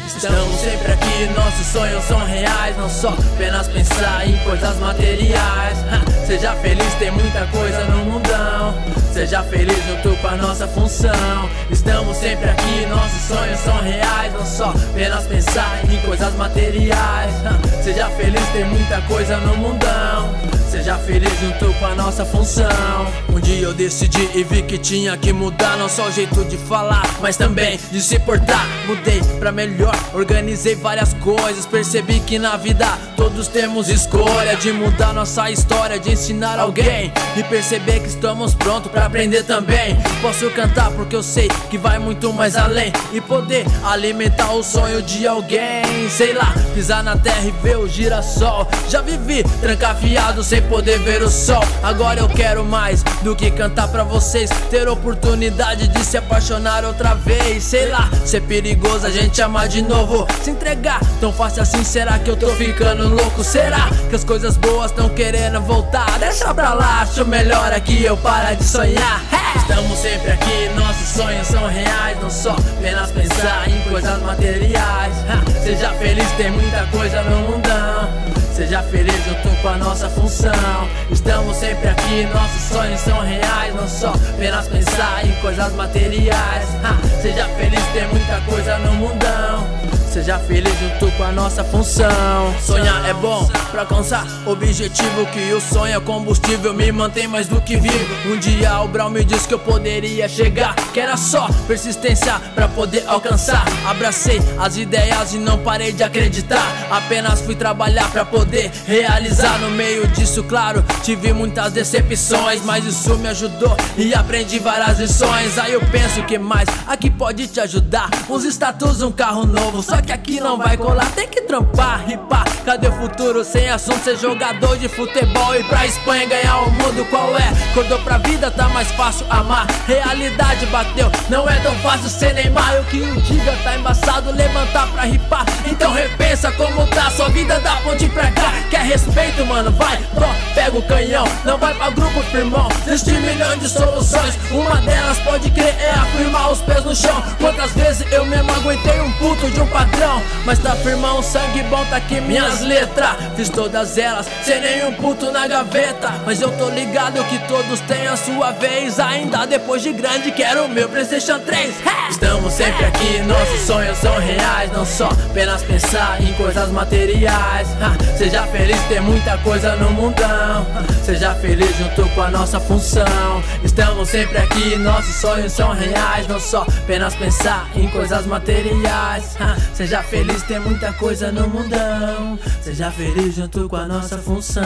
Estamos sempre aqui, nossos sonhos são reais. Não só apenas pensar em coisas materiais. Seja feliz, tem muita coisa no mundão. Seja feliz junto com a nossa função. Estamos sempre aqui, nossos sonhos são reais. Não só apenas pensar em coisas materiais. Seja feliz, tem muita coisa no mundão. Seja feliz junto com a nossa função. Um dia eu decidi e vi que tinha que mudar. Não só o jeito de falar, mas também de se portar. Mudei pra melhor, organizei várias coisas. Percebi que na vida todos temos escolha de mudar nossa história, de ensinar alguém e perceber que estamos prontos pra aprender também. Posso cantar porque eu sei que vai muito mais além e poder alimentar o sonho de alguém. Sei lá, pisar na terra e ver o girassol. Já vivi trancafiado sem poder ver o sol. Agora eu quero mais do que cantar pra vocês, ter oportunidade de se apaixonar outra vez. Sei lá, ser perigoso a gente amar de novo, se entregar tão fácil assim. Será que eu tô ficando louco? Será que as coisas boas tão querendo voltar? Deixa pra lá, acho melhor aqui eu parar de sonhar. Estamos sempre aqui, nossos sonhos são reais. Não só apenas pensar em coisas materiais. Seja feliz, tem muita coisa no mundão. Seja feliz junto com a nossa função. Estamos sempre aqui, nossos sonhos são reais. Não só apenas pensar em coisas materiais. Seja feliz, tem muita coisa no mundão. Seja feliz junto com a nossa função. Sonhar é bom pra alcançar objetivo, que o sonho é combustível, me mantém mais do que vivo. Um dia o Brau me disse que eu poderia chegar, que era só persistência pra poder alcançar. Abracei as ideias e não parei de acreditar. Apenas fui trabalhar pra poder realizar. No meio disso, claro, tive muitas decepções, mas isso me ajudou e aprendi várias lições. Aí eu penso que mais aqui pode te ajudar. Uns status, um carro novo, só que aqui não vai colar, tem que trampar, ripar. Cadê o futuro sem assunto? Ser jogador de futebol e pra Espanha ganhar o mundo, qual é? Acordou pra vida, tá mais fácil amar. Realidade bateu, não é tão fácil ser Neymar. O que o diga tá embaçado, levantar pra ripar. Então repensa como tá sua vida da ponte pra cá. Quer respeito, mano? Vai, ó, pega o canhão. Não vai pra grupo, firmão. Existem milhões de soluções. Uma delas, pode crer, é afirmar os pés no chão. Quantas vezes eu mesmo aguentei um puto de um padrão, mas tá firmão, sangue bom, tá aqui minhas letras. Fiz todas elas, sem nenhum puto na gaveta. Mas eu tô ligado que todos têm a sua vez. Ainda depois de grande, quero o meu PlayStation 3. Estamos sempre aqui, nossos sonhos são reais. Não só apenas pensar em coisas materiais. Seja feliz, tem muita coisa no mundão. Seja feliz junto com a nossa função. Estamos sempre aqui, nossos sonhos são reais. Não só apenas pensar em coisas materiais. Seja feliz, tem muita coisa no mundão. Seja feliz junto com a nossa função.